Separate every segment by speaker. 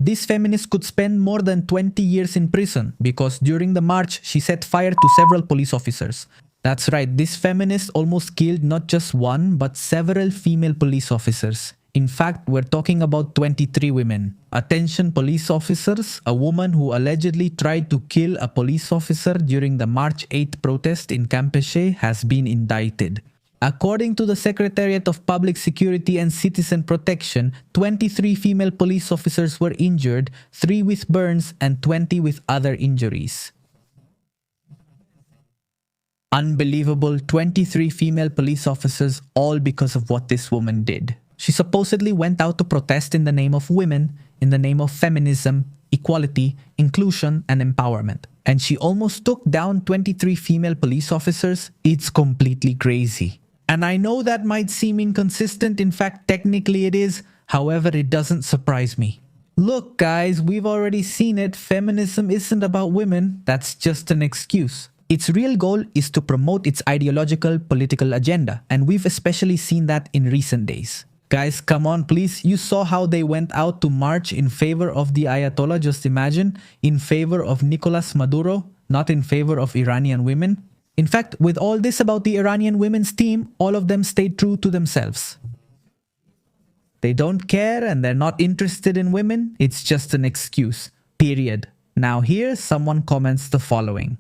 Speaker 1: This feminist could spend more than 20 years in prison because during the march, she set fire to several police officers. That's right, this feminist almost killed not just one, but several female police officers. In fact, we're talking about 23 women. Attention police officers, a woman who allegedly tried to kill a police officer during the March 8th protest in Campeche has been indicted. According to the Secretariat of Public Security and Citizen Protection, 23 female police officers were injured, 3 with burns and 20 with other injuries. Unbelievable, 23 female police officers, all because of what this woman did. She supposedly went out to protest in the name of women, in the name of feminism, equality, inclusion, and empowerment. And she almost took down 23 female police officers. It's completely crazy. And I know that might seem inconsistent, in fact technically it is, however it doesn't surprise me. Look guys, we've already seen it, feminism isn't about women, that's just an excuse. Its real goal is to promote its ideological political agenda, and we've especially seen that in recent days. Guys, come on please, you saw how they went out to march in favor of the Ayatollah, just imagine, in favor of Nicolas Maduro, not in favor of Iranian women. In fact, with all this about the Iranian women's team, all of them stayed true to themselves. They don't care and they're not interested in women, it's just an excuse. Period. Now here, someone comments the following.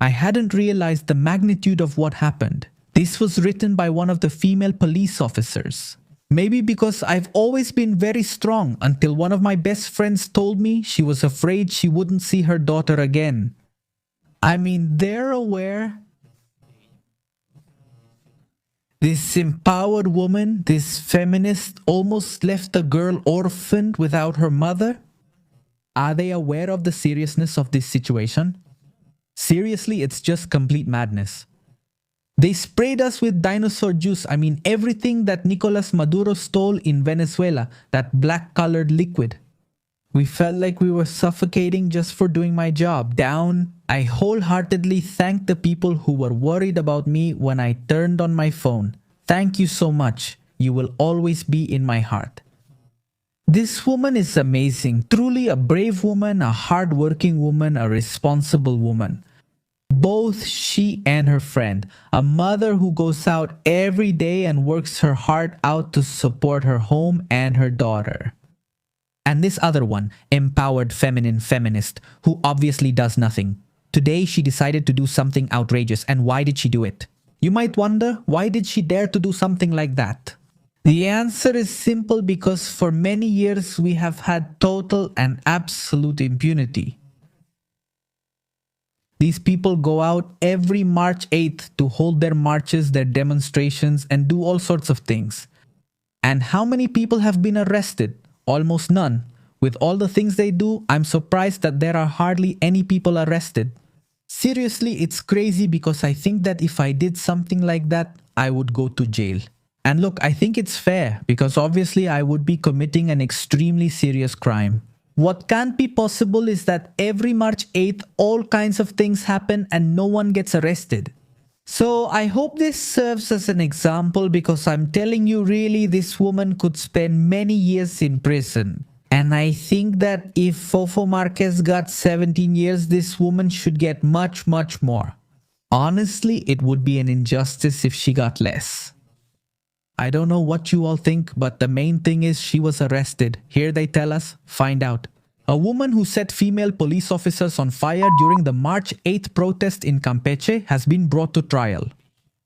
Speaker 1: I hadn't realized the magnitude of what happened. This was written by one of the female police officers. Maybe because I've always been very strong until one of my best friends told me she was afraid she wouldn't see her daughter again. I mean, they're aware. This empowered woman, this feminist, almost left a girl orphaned without her mother. Are they aware of the seriousness of this situation? Seriously, it's just complete madness. They sprayed us with dinosaur juice, I mean everything that Nicolas Maduro stole in Venezuela, that black-colored liquid. We felt like we were suffocating just for doing my job. Down. I wholeheartedly thank the people who were worried about me when I turned on my phone. Thank you so much. You will always be in my heart. This woman is amazing. Truly a brave woman, a hardworking woman, a responsible woman. Both she and her friend. A mother who goes out every day and works her heart out to support her home and her daughter. And this other one, empowered feminine feminist, who obviously does nothing. Today she decided to do something outrageous, and why did she do it? You might wonder, why did she dare to do something like that? The answer is simple, because for many years we have had total and absolute impunity. These people go out every March 8th to hold their marches, their demonstrations, and do all sorts of things. And how many people have been arrested? Almost none. With all the things they do, I'm surprised that there are hardly any people arrested. Seriously, it's crazy, because I think that if I did something like that, I would go to jail. And look, I think it's fair, because obviously I would be committing an extremely serious crime. What can't be possible is that every March 8th, all kinds of things happen and no one gets arrested. So I hope this serves as an example, because I'm telling you, really, this woman could spend many years in prison. And I think that if Fofo Marquez got 17 years, this woman should get much, much more. Honestly, it would be an injustice if she got less. I don't know what you all think, but the main thing is she was arrested. Here they tell us, find out. A woman who set female police officers on fire during the March 8th protest in Campeche has been brought to trial.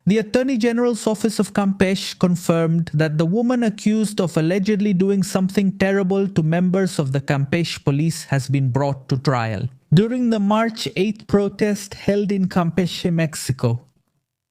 Speaker 1: The Attorney General's Office of Campeche confirmed that the woman accused of allegedly doing something terrible to members of the Campeche police has been brought to trial during the March 8th protest held in Campeche, Mexico.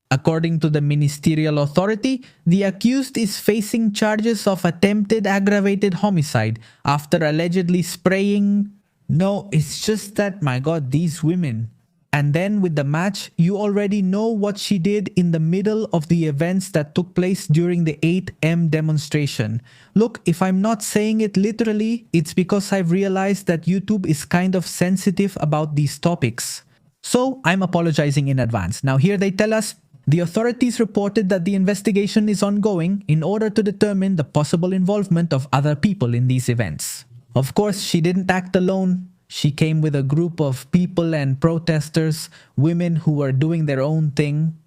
Speaker 1: According to the ministerial authority, the accused is facing charges of attempted aggravated homicide after allegedly spraying... No, it's just that, my God, these women. And then with the match, you already know what she did in the middle of the events that took place during the 8M demonstration. Look, if I'm not saying it literally, it's because I've realized that YouTube is kind of sensitive about these topics. So I'm apologizing in advance. Now here they tell us, the authorities reported that the investigation is ongoing in order to determine the possible involvement of other people in these events. Of course, she didn't act alone. She came with a group of people and protesters, women who were doing their own thing.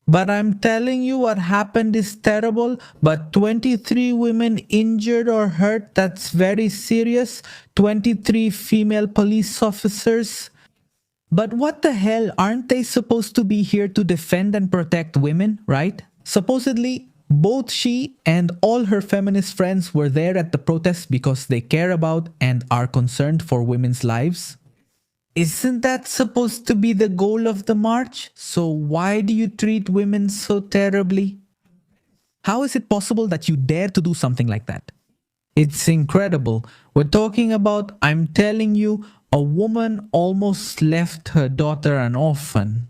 Speaker 1: But I'm telling you, what happened is terrible. But 23 women injured or hurt, that's very serious. 23 female police officers. But what the hell, aren't they supposed to be here to defend and protect women, right? Supposedly, both she and all her feminist friends were there at the protest because they care about and are concerned for women's lives. Isn't that supposed to be the goal of the march? So why do you treat women so terribly? How is it possible that you dare to do something like that? It's incredible. We're talking about, I'm telling you, a woman almost left her daughter an orphan.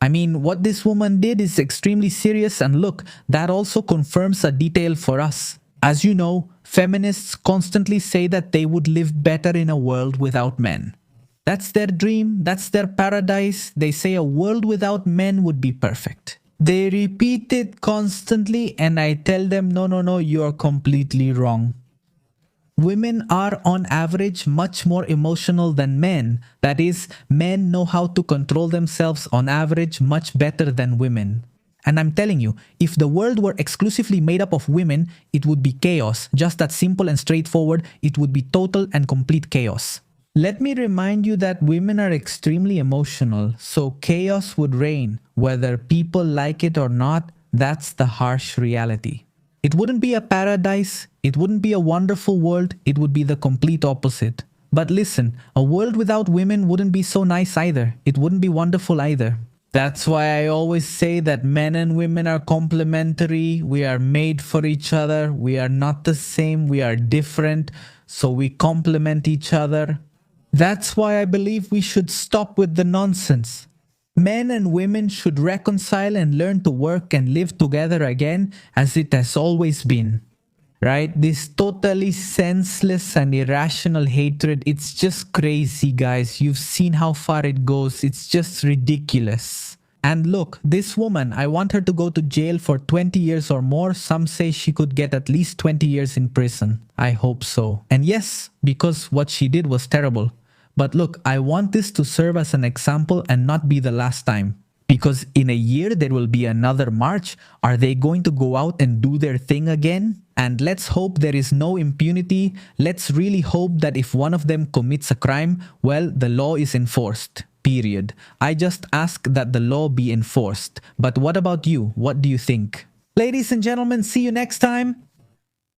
Speaker 1: I mean, what this woman did is extremely serious, and look, that also confirms a detail for us. As you know, feminists constantly say that they would live better in a world without men. That's their dream, that's their paradise. They say a world without men would be perfect. They repeat it constantly, and I tell them, no, you're completely wrong. Women are on average much more emotional than men. That is, men know how to control themselves on average much better than women. And I'm telling you, if the world were exclusively made up of women, it would be chaos. Just that simple and straightforward, it would be total and complete chaos. Let me remind you that women are extremely emotional, so chaos would reign. Whether people like it or not, that's the harsh reality. It wouldn't be a paradise, it wouldn't be a wonderful world, it would be the complete opposite. But listen, a world without women wouldn't be so nice either. It wouldn't be wonderful either. That's why I always say that men and women are complementary, we are made for each other, we are not the same, we are different, so we complement each other. That's why I believe we should stop with the nonsense. Men and women should reconcile and learn to work and live together again as it has always been. Right? This totally senseless and irrational hatred, it's just crazy, guys. You've seen how far it goes. It's just ridiculous. And look, this woman, I want her to go to jail for 20 years or more. Some say she could get at least 20 years in prison. I hope so. And yes, because what she did was terrible. But look, I want this to serve as an example and not be the last time. Because in a year there will be another march. Are they going to go out and do their thing again? And let's hope there is no impunity. Let's really hope that if one of them commits a crime, well, the law is enforced. Period. I just ask that the law be enforced. But what about you? What do you think? Ladies and gentlemen, see you next time.